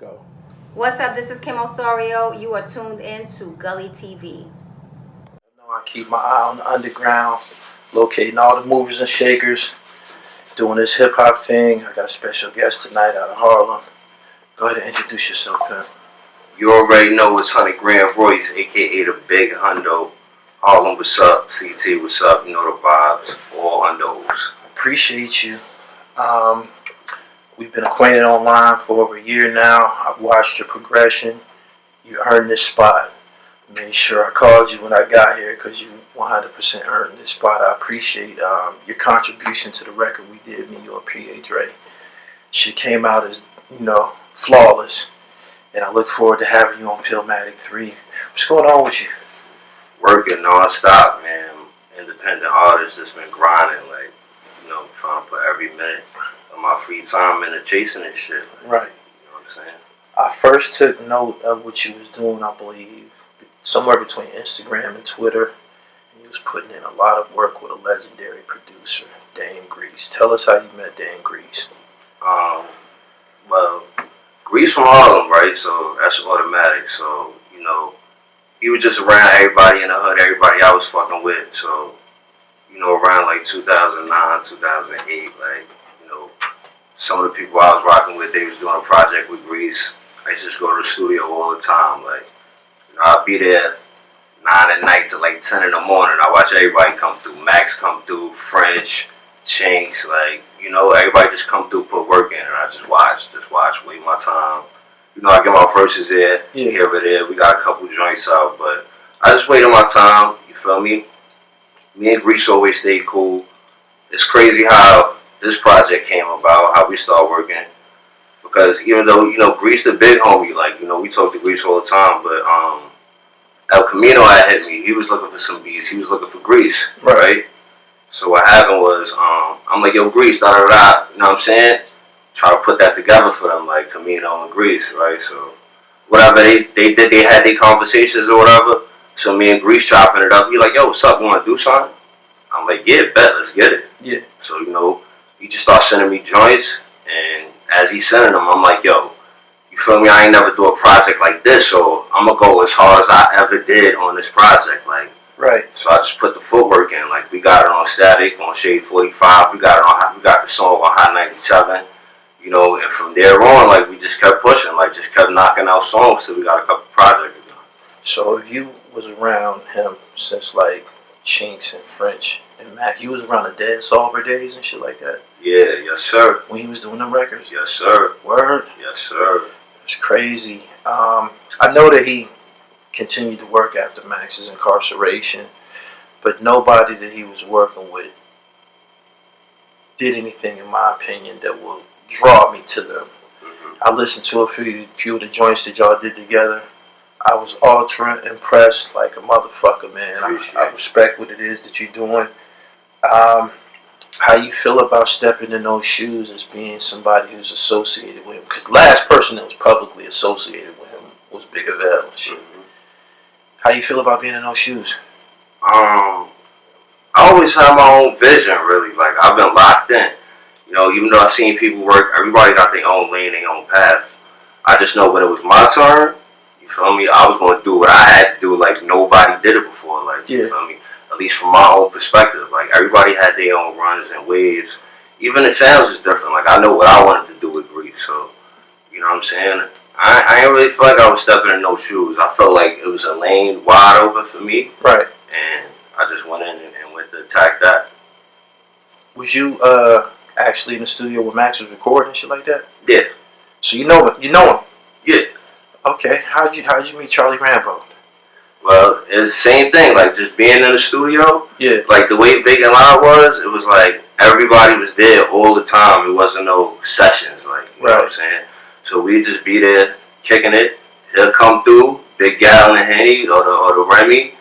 Go. What's up? This is Kim Osorio. You are tuned in to Gully TV. I keep my eye on the underground, locating all the movers and shakers, doing this hip hop thing. I got a special guest tonight out of Harlem. Go ahead and introduce yourself, Pimp. You already know it's 100GrandRoyce, aka the Big Hundo. Harlem, what's up? CT, what's up? You know the vibes. All Hundos. Appreciate you. We've been acquainted online for over a year now. I've watched your progression. You earned this spot. Made sure I called you when I got here because you 100% earned this spot. I appreciate your contribution to the record we did, me, you, and THRU. She came out as, flawless. And I look forward to having you on Pillmatic 3. What's going on with you? Working non-stop, man. Independent artist that's been grinding, trying to put every minute of my free time into chasing this shit. Right. You know what I'm saying? I first took note of what you was doing, I believe, somewhere between Instagram and Twitter. And you was putting in a lot of work with a legendary producer, Dame Grease. Tell us how you met Dame Grease. Well, Grease from Harlem, right? So that's automatic. So, he was just around everybody in the hood, everybody I was fucking with. So, around like 2009, 2008, some of the people I was rocking with, they was doing a project with Grease. I used to just go to the studio all the time. I'd be there 9 at night to 10 in the morning. I watch everybody come through. Max come through, French, Chinks, everybody just come through, put work in, and I just watch, wait my time. I get my verses there, here or there. We got a couple joints out, but I just waited my time, you feel me? Me and Grease always stayed cool. It's crazy how this project came about, how we started working. Because even though, Grease the big homie, we talk to Grease all the time, but El Camino had hit me. He was looking for some beats. He was looking for Grease, right? So what happened was, I'm like, yo, Grease, da-da-da, you know what I'm saying? Try to put that together for them, like Camino and Grease, right? So whatever they had their conversations or whatever. So me and Grease chopping it up. He like, yo, what's up? You want to do something? I'm like, yeah, bet, let's get it. Yeah. So, he just started sending me joints. And as he's sending them, I'm like, yo, you feel me? I ain't never do a project like this. So I'm going to go as hard as I ever did on this project. Right. So I just put the footwork in. We got it on Static, on Shade 45. We got the song on Hot 97. And from there on, we just kept pushing. Just kept knocking out songs till we got a couple projects done. So if you was around him since Chinks and French and Mac, you was around the Dead Solver days and shit like that? Yeah, yes sir. When he was doing them records? Yes sir. Word? Yes sir. It's crazy. I know that he continued to work after Max's incarceration, but nobody that he was working with did anything, in my opinion, that will draw me to them. I listened to a few of the joints that y'all did together. I was ultra impressed like a motherfucker, man. I respect what it is that you're doing. How you feel about stepping in those shoes as being somebody who's associated with him? Because the last person that was publicly associated with him was Big Avell and shit. How you feel about being in those shoes? I always have my own vision, really. I've been locked in. Even though I've seen people work, everybody got their own lane, their own path. I just know when it was my turn, you feel me, I was going to do what I had to do nobody did it before. You feel me? At least from my own perspective. Everybody had their own runs and waves. Even the sounds is different. I know what I wanted to do with Grease. So, you know what I'm saying? I didn't really feel like I was stepping in no shoes. I felt like it was a lane wide open for me. Right. And I just went in and went to attack that. Was you actually in the studio when Max was recording and shit like that? Yeah. So you know him? Yeah. Okay. How'd you meet Charlie Rambo? Well, it's the same thing. Just being in the studio. Yeah. The way Vacant Loud was, it was everybody was there all the time. It wasn't no sessions. You know what I'm saying? So we'd just be there kicking it. He'll come through, big gallon of Henny or the Remy,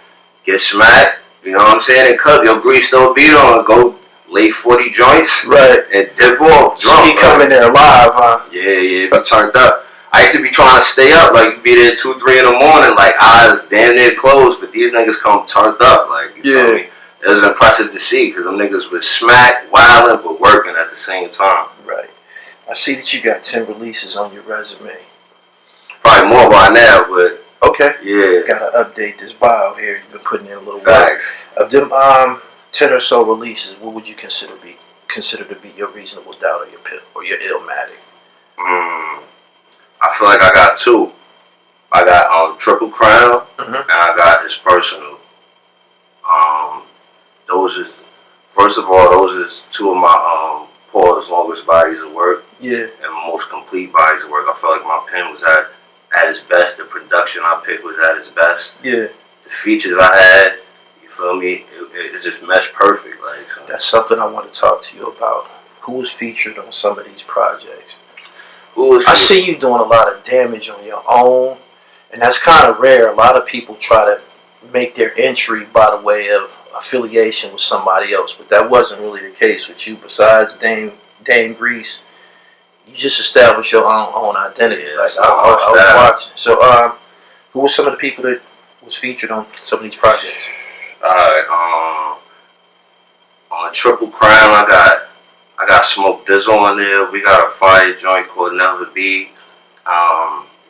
get smacked. You know what I'm saying? And cut. Yo, Grease no beat on, go lay 40 joints. Right. And dip off. So he come in there live, huh? Yeah. But turned up. I used to be trying to stay up, be there 2, 3 in the morning, eyes damn near closed, but these niggas come turned up, you feel me? It was impressive to see, because them niggas was smack, wilding, but working at the same time. Right. I see that you got 10 releases on your resume. probably more by now, but okay. Yeah. Gotta update this bio here. You've been putting in a little Facts. work. Of them 10 or so releases, what would you consider to be your Reasonable Doubt or your Illmatic? I feel like I got two. I got Triple Crown, Mm-hmm. and I got It's Personal. Those is, first of all, those is two of my Paul's longest bodies of work. Yeah. And most complete bodies of work. I felt like my pen was at its best. The production I picked was at its best. Yeah. The features I had, you feel me? It just meshed perfect. Like, so. That's something I want to talk to you about. Who was featured on some of these projects? I see you doing a lot of damage on your own, and that's kind of rare. A lot of people try to make their entry by the way of affiliation with somebody else, but that wasn't really the case with you. Besides Dame Grease, you just established your own identity. Yeah, like I was watching. So, who were some of the people that was featured on some of these projects? Alright, on Triple Crown, I got Smoke Dizzle on there. We got a fire joint called Never Be.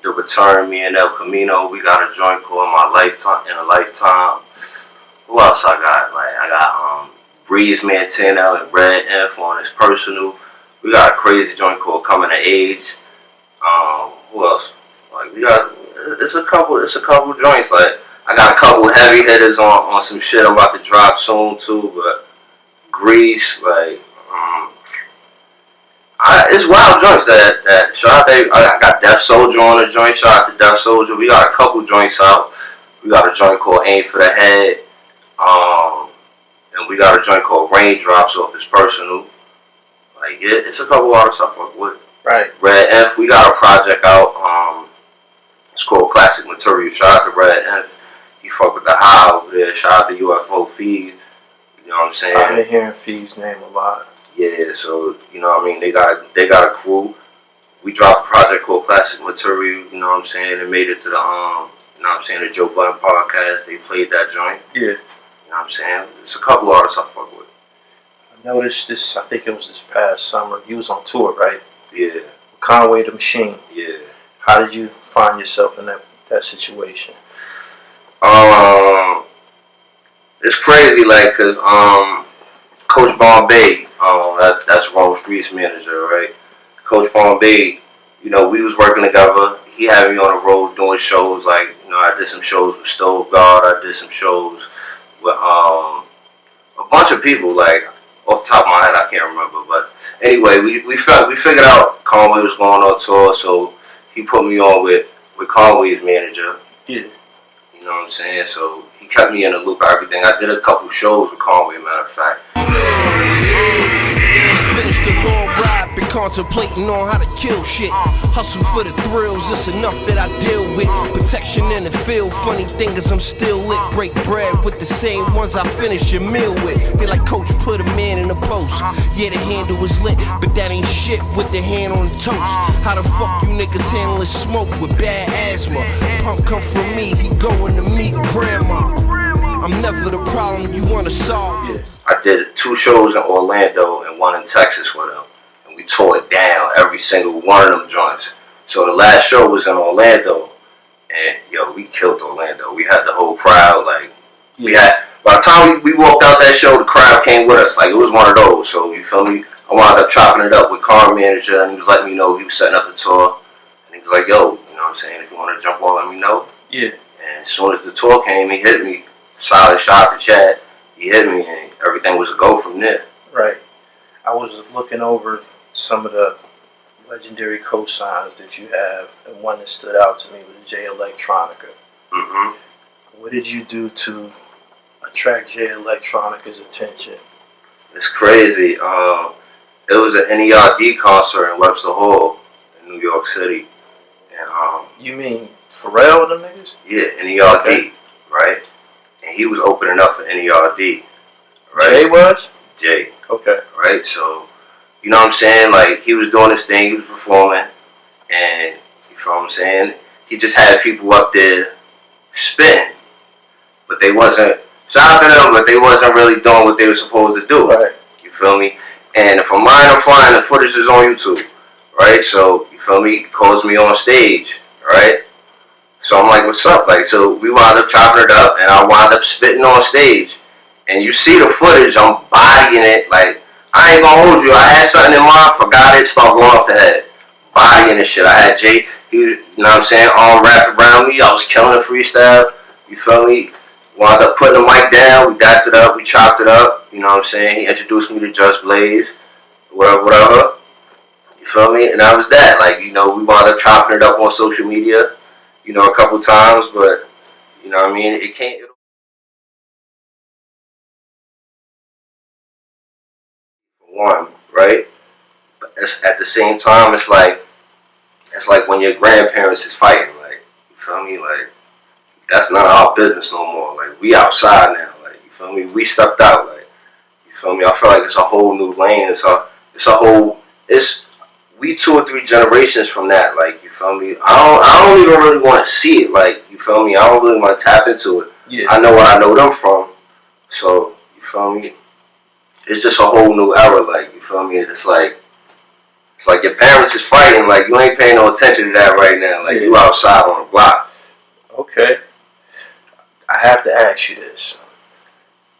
The Return, me and El Camino. We got a joint called In a Lifetime. Who else I got? Like I got Breeze Mantana and Red F on It's Personal. We got a crazy joint called Coming of Age. Who else? Like we got it's a couple joints. Like I got a couple heavy hitters on some shit I'm about to drop soon too. But Grease, like it's wild joints that shout out. I got Def Soldier on the joint. Shout out to Def Soldier. We got a couple joints out. We got a joint called Aim for the Head. And we got a joint called Raindrops off It's Personal. Like it's a couple artists I fuck with. Right. Red F, we got a project out. It's called Classic Material. Shout out to Red F. He fuck with the high over there. Shout out to UFO Feed. You know what I'm saying? I've been hearing Feed's name a lot. Yeah, so you know what I mean. They got a crew. We dropped a project called Classic Material. You know what I'm saying? It made it to the you know what I'm saying, the Joe Budden podcast. They played that joint. Yeah. You know what I'm saying? It's a couple artists I fuck with. I noticed this. I think it was this past summer. You was on tour, right? Yeah. Conway the Machine. Yeah. How did you find yourself in that situation? It's crazy, like, cause Coach Bombay, that's Rome Street's manager, right? Coach Bombay, you know, we was working together. He had me on the road doing shows, like, you know, I did some shows with Stove God. I did some shows with a bunch of people, like, off the top of my head, I can't remember. But anyway, we figured out Conway was going on tour, so he put me on with Conway's manager. Yeah. You know what I'm saying? So he kept me in the loop of everything. I did a couple shows with Conway, matter of fact. Finished the long ride, been contemplating on how to kill shit. Hustle for the thrills, it's enough that I deal with. Protection in the field, funny thing is I'm still lit. Break bread with the same ones I finish your meal with. They like, Coach, put a man in the post. Yeah, the handle is lit, but that ain't shit with the hand on the toast. How the fuck you niggas handling smoke with bad asthma? Pump come from me, he going to meet grandma. I'm never the problem you wanna solve. Yeah. I did 2 shows in Orlando and 1 in Texas with him. And we tore it down, every single one of them joints. So the last show was in Orlando. And, yo, we killed Orlando. We had the whole crowd, like, by the time we walked out that show, the crowd came with us. Like, it was one of those. So, you feel me? I wound up chopping it up with Car Manager, and he was letting me know he was setting up the tour. And he was like, yo, you know what I'm saying? If you want to jump on, let me know. Yeah. And as soon as the tour came, he hit me. Solid shot to Chad. He hit me, and everything was a go from there. Right. I was looking over some of the legendary cosigns that you have, and one that stood out to me was J-Electronica. Mm-hmm. What did you do to attract J-Electronica's attention? It's crazy. It was an NERD concert in Webster Hall in New York City. And You mean Pharrell and them niggas? yeah, NERD, Okay. right? And he was opening up for NERD. Right? Jay was? Jay. Okay. Right? So, you know what I'm saying? Like, he was doing his thing, he was performing, and, you feel what I'm saying? He just had people up there spitting. But they wasn't, shout out to them, but they wasn't really doing what they were supposed to do. Right. You feel me? And if I'm lying, I'm flying, the footage is on YouTube. Right? So, you feel me? He calls me on stage. Right? So I'm like, what's up? Like, so we wound up chopping it up, and I wound up spitting on stage. And you see the footage, I'm bodying it. Like, I ain't gonna hold you. I had something in mind, forgot it, start going off the head. Bodying the shit. I had Jay, you know what I'm saying, arm wrapped around me. I was killing the freestyle. You feel me? Wound up putting the mic down. We dapped it up. We chopped it up. You know what I'm saying? He introduced me to Just Blaze. Whatever. You feel me? And that was that. Like, you know, we wound up chopping it up on social media, you know, a couple times. But, you know what I mean? It can't... One, right? But at the same time, it's like when your grandparents is fighting, like, you feel me? Like, that's not our business no more. Like, we outside now, like, you feel me? We stepped out, like, you feel me? I feel like it's a whole new lane. We 2 or 3 generations from that, like, you feel me? I don't even really want to see it, like, you feel me? I don't really want to tap into it. Yeah. I know where I know them from, so, you feel me? It's just a whole new era, like, you feel me? It's like your parents is fighting, like, you ain't paying no attention to that right now. Like, you outside on the block. Okay. I have to ask you this.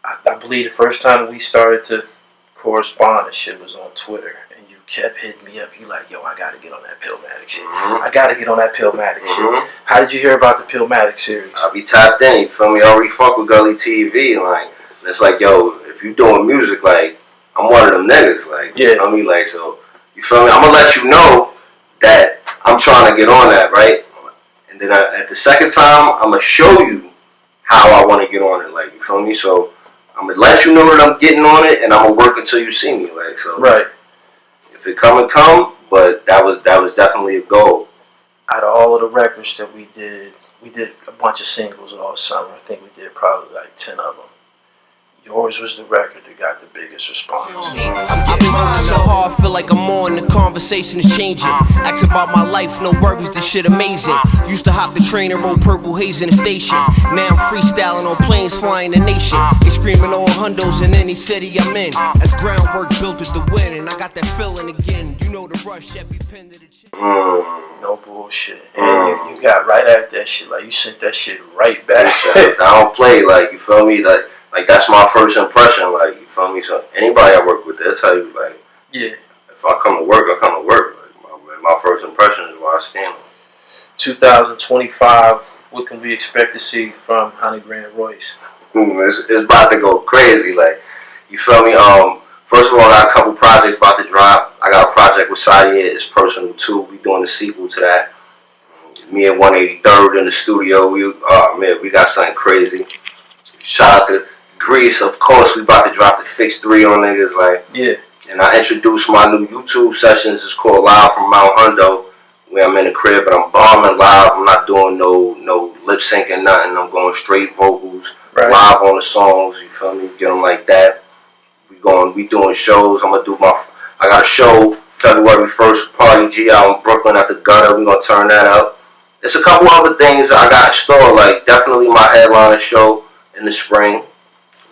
I believe the first time we started to correspond and shit was on Twitter, and you kept hitting me up. You like, yo, I gotta get on that Pillmatic shit. Mm-hmm. I gotta get on that Pillmatic Mm-hmm. shit. How did you hear about the Pillmatic series? I be tapped in, you feel me? I already fuck with Gully TV, like, and it's like, yo, if you doing music, like, I'm one of them niggas, like, you feel me? Like, so, you feel me? I'm gonna let you know that I'm trying to get on that, right? And then at the second time, I'm gonna show you how I want to get on it, like, you feel me? So, I'm gonna let you know that I'm getting on it, and I'm gonna work until you see me, like, so. Right. If it come, but that was definitely a goal. Out of all of the records that we did a bunch of singles all summer. I think we did probably like 10 of them. Yours was the record that got the biggest response. I've been working so hard, feel like I'm on, the conversation is changing. Ask about my life, no worries, this shit amazing. Used to hop the train and roll purple haze in the station. Now I'm freestyling on planes flying the nation. They screaming on hundos in any city I'm in. As groundwork built with the wind, and I got that feeling again. You know the rush, every pen to the chin. No bullshit. And you got right at that shit. Like, you sent that shit right back. I don't play, like, you feel me? Like that's my first impression, like, you feel me? So anybody I work with, they'll tell you, like, yeah, if I come to work, I come to work. Like, my first impression is where I stand. 2025, what can we expect to see from 100GrandRoyce? It's about to go crazy, like, you feel me? First of all, I got a couple projects about to drop. I got a project with Sadia, it's personal too. We doing the sequel to that. Me and 183rd in the studio. We got something crazy. Shout out to Greece, of course. We about to drop the Fix 3 on niggas, like. Yeah. And I introduced my new YouTube sessions. It's called Live from Mount Hundo, where I'm in the crib, but I'm bombing live. I'm not doing no lip syncing, nothing. I'm going straight vocals, live on the songs. You feel me? Get them like that. We doing shows. I got a show February 1st, Party G out in Brooklyn at the Gutter. We gonna turn that up. There's a couple other things I got in store, like definitely my headliner show in the spring.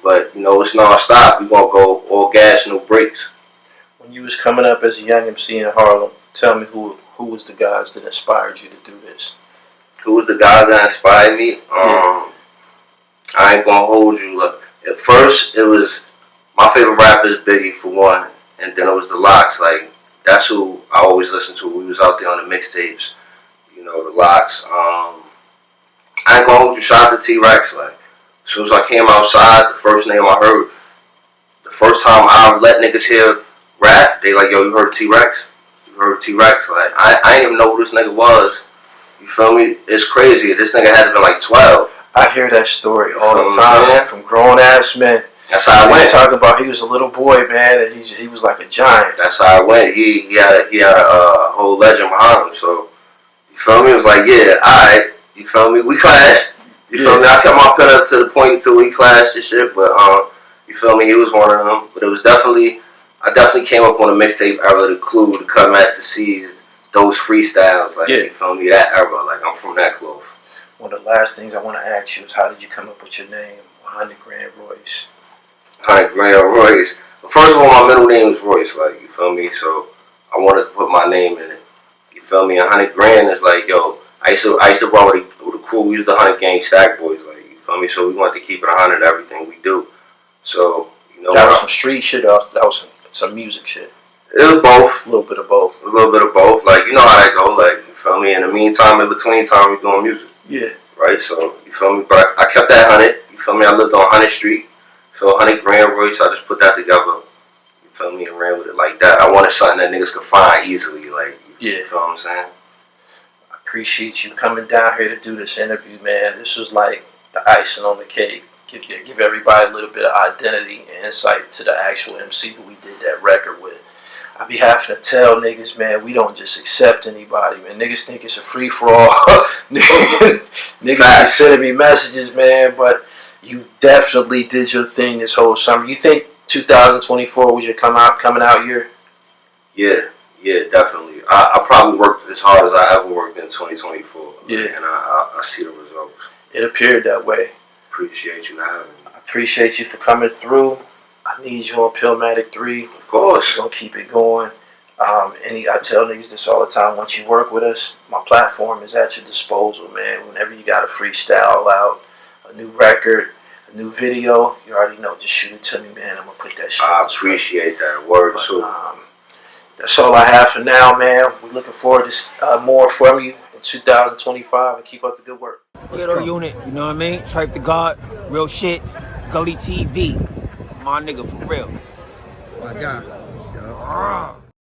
But, you know, it's non-stop. We gonna go all gas, no brakes. When you was coming up as a young MC in Harlem, tell me who was the guys that inspired you to do this? Who was the guys that inspired me? I ain't gonna hold you. Look, at first, it was my favorite rapper is Biggie for one, and then it was the Locks. Like, that's who I always listened to. We was out there on the mixtapes, you know, the Locks. I ain't gonna hold you. Shout out to THRU. Like, as soon as I came outside, the first name I heard, the first time I let niggas hear rap, they like, yo, you heard THRU? You heard THRU? Like, I didn't even know who this nigga was. You feel me? It's crazy. This nigga had to be like 12. I hear that story all the time from grown ass men. That's how I went. Talking about he was a little boy, man, and he was like a giant. That's how I went. He had a whole legend behind him. So, you feel me? It was like, yeah, alright. You feel me? We clashed. You feel me? I kept my cut up to the point till we clashed and shit, but you feel me? He was one of them. But it was I definitely came up on a mixtape era, the Clue, the Cut Master C's, those freestyles, like, you feel me? That era, like, I'm from that close. One of the last things I want to ask you is, how did you come up with your name, 100GrandRoyce? 100GrandRoyce. First of all, my middle name is Royce, like, you feel me? So I wanted to put my name in it. You feel me? 100 grand is like, yo, I used to roll with the crew. We used the 100 gang stack boys, like, you feel me? So we wanted to keep it 100 everything we do. So, you know, that was some street shit, or that was some music shit. It was both. A little bit of both. A little bit of both. Like, you know how that go. Like, you feel me? In the meantime, in between time, we doing music. Yeah. Right? So, you feel me? But I kept that 100. You feel me? I lived on 100th Street. So, 100GrandRoyce, I just put that together. You feel me? And ran with it like that. I wanted something that niggas could find easily. Like, you feel what I'm saying? I appreciate you coming down here to do this interview, man. This was like the icing on the cake. Give everybody a little bit of identity and insight to the actual MC who we did that record with. I be having to tell niggas, man, we don't just accept anybody, man. Niggas think it's a free-for-all. Niggas be sending me messages, man, but you definitely did your thing this whole summer. You think 2024 was your coming out year? Yeah, definitely. I probably worked as hard as I ever worked in 2024. Yeah. And I see the results. It appeared that way. Appreciate you having me. I appreciate you for coming through. I need you on Pillmatic 3. Of course. We're going to keep it going. I tell niggas this all the time. Once you work with us, my platform is at your disposal, man. Whenever you got a freestyle out, a new record, a new video, you already know. Just shoot it to me, man. I'm going to put that shit I appreciate that word, too. That's all I have for now, man. We're looking forward to more from you in 2025, and keep up the good work. Little unit, you know what I mean? Tripe the God, real shit, Gully TV. My nigga, for real. My God.